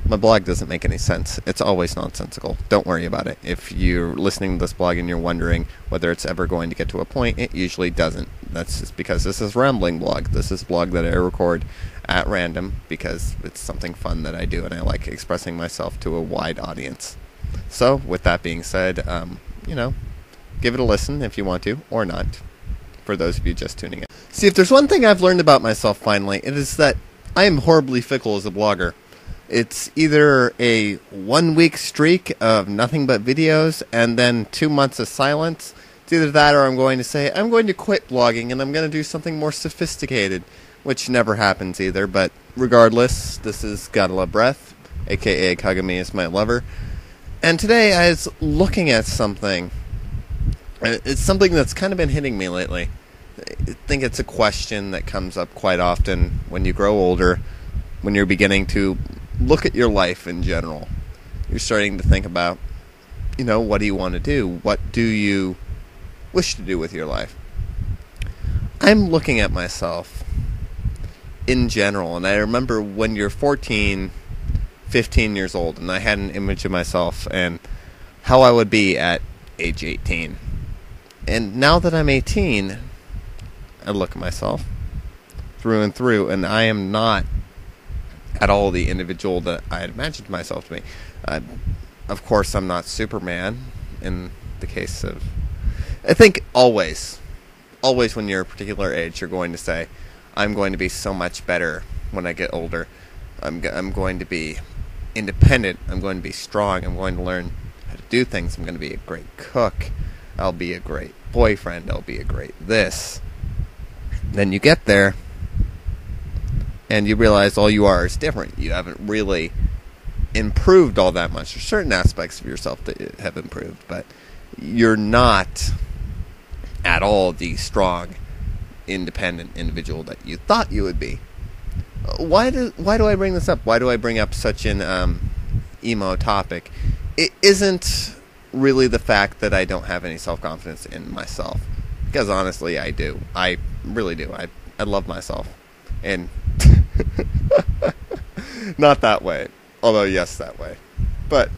My blog doesn't make any sense. It's always nonsensical. Don't worry about it. If you're listening to this blog and you're wondering whether it's ever going to get to a point, it usually doesn't. That's just because this is a rambling blog. This is a blog that I record at random because it's something fun that I do, and I like expressing myself to a wide audience. So, with that being said, give it a listen if you want to, or not, for those of you just tuning in. See, if there's one thing I've learned about myself finally, it is that I am horribly fickle as a blogger. It's either a 1-week streak of nothing but videos and then 2 months of silence. It's either that or I'm going to say, I'm going to quit blogging and I'm going to do something more sophisticated, which never happens either. But regardless, this is Gotta Love Breath, a.k.a. Kagami is my lover. And today I was looking at something. It's something that's kind of been hitting me lately. I think it's a question that comes up quite often when you grow older, when you're beginning to look at your life in general. You're starting to think about, what do you want to do? What do you wish to do with your life? I'm looking at myself in general, and I remember when you're 14, 15 years old, and I had an image of myself and how I would be at age 18. And now that I'm 18, I look at myself through and through, and I am not at all the individual that I had imagined myself to be. Of course, I'm not Superman in the case of... I think always when you're a particular age, you're going to say, I'm going to be so much better when I get older. I'm going to be independent. I'm going to be strong. I'm going to learn how to do things. I'm going to be a great cook. I'll be a great boyfriend. I'll be a great this. Then you get there, and you realize all you are is different. You haven't really improved all that much. There's certain aspects of yourself that have improved, but you're not at all the strong, independent individual that you thought you would be. Why do I bring this up? Why do I bring up such an emo topic? It isn't really the fact that I don't have any self-confidence in myself, because honestly, I do. I really do. I love myself. And not that way. Although, yes, that way. But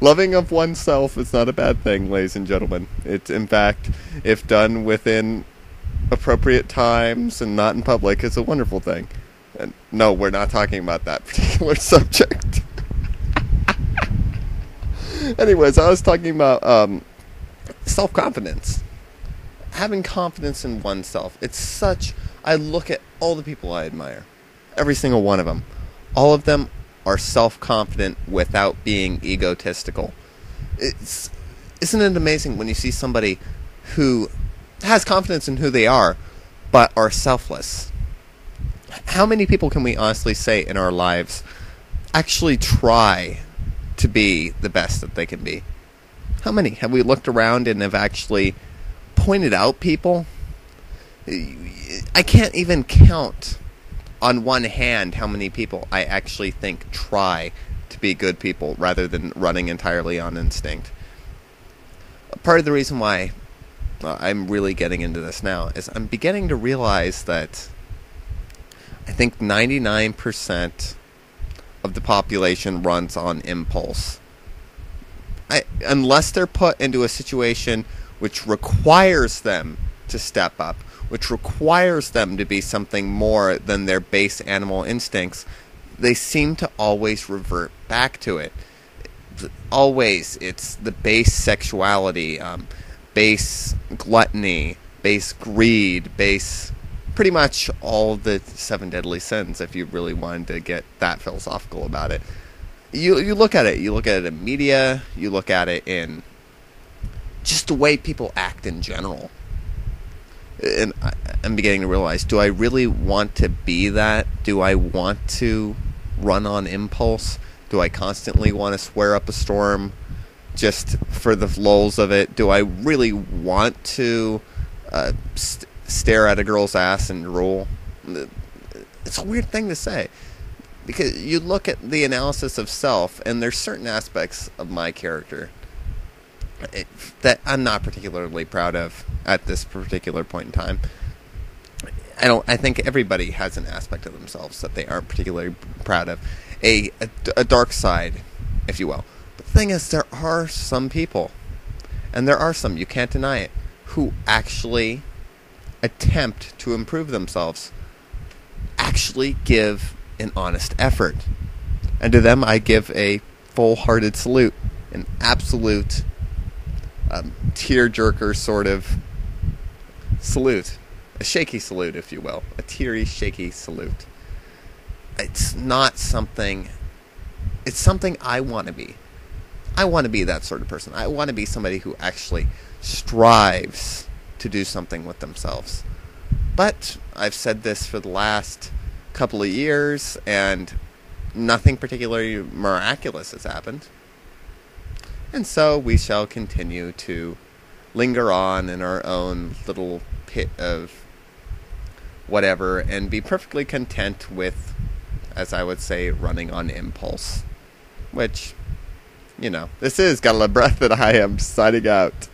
loving of oneself is not a bad thing, ladies and gentlemen. It's, in fact, if done within appropriate times and not in public, is a wonderful thing. And no, we're not talking about that particular subject. Anyways, I was talking about self-confidence. Having confidence in oneself. It's such... I look at all the people I admire. Every single one of them. All of them are self-confident without being egotistical. Isn't it amazing when you see somebody who has confidence in who they are, but are selfless? How many people can we honestly say in our lives actually try to be the best that they can be? How many? Have we looked around and have actually pointed out people? I can't even count on one hand how many people I actually think try to be good people rather than running entirely on instinct. Part of the reason why I'm really getting into this now is I'm beginning to realize that I think 99% of the population runs on impulse. Unless they're put into a situation which requires them to step up, which requires them to be something more than their base animal instincts, they seem to always revert back to it. Always. It's the base sexuality, base gluttony, base greed, base... pretty much all the 7 deadly sins, if you really wanted to get that philosophical about it. You look at it. You look at it in media. You look at it in just the way people act in general. And I'm beginning to realize, do I really want to be that? Do I want to run on impulse? Do I constantly want to swear up a storm just for the lulz of it? Do I really want to stare at a girl's ass and drool? It's a weird thing to say, because you look at the analysis of self, and there's certain aspects of my character that I'm not particularly proud of at this particular point in time. I think everybody has an aspect of themselves that they aren't particularly proud of. A dark side, if you will. But the thing is, there are some people, and there are some, you can't deny it, who actually attempt to improve themselves, actually give an honest effort. And to them, I give a full-hearted salute, an absolute tear-jerker sort of salute. A shaky salute, if you will. A teary, shaky salute. It's not something... It's something I want to be. I want to be that sort of person. I want to be somebody who actually strives to do something with themselves. But I've said this for the last couple of years, and nothing particularly miraculous has happened. And so we shall continue to linger on in our own little pit of whatever and be perfectly content with, as I would say, running on impulse. Which, you know, this is Got a Lot of Breath, and I am signing out.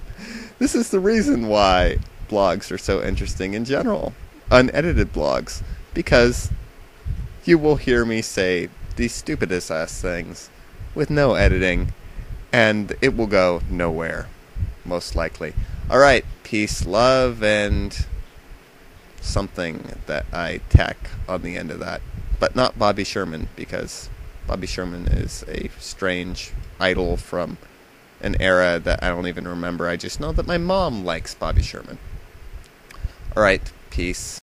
This is the reason why blogs are so interesting in general. Unedited blogs. Because you will hear me say the stupidest ass things with no editing, and it will go nowhere, most likely. Alright, peace, love, and something that I tack on the end of that. But not Bobby Sherman, because Bobby Sherman is a strange idol from an era that I don't even remember. I just know that my mom likes Bobby Sherman. Alright, peace.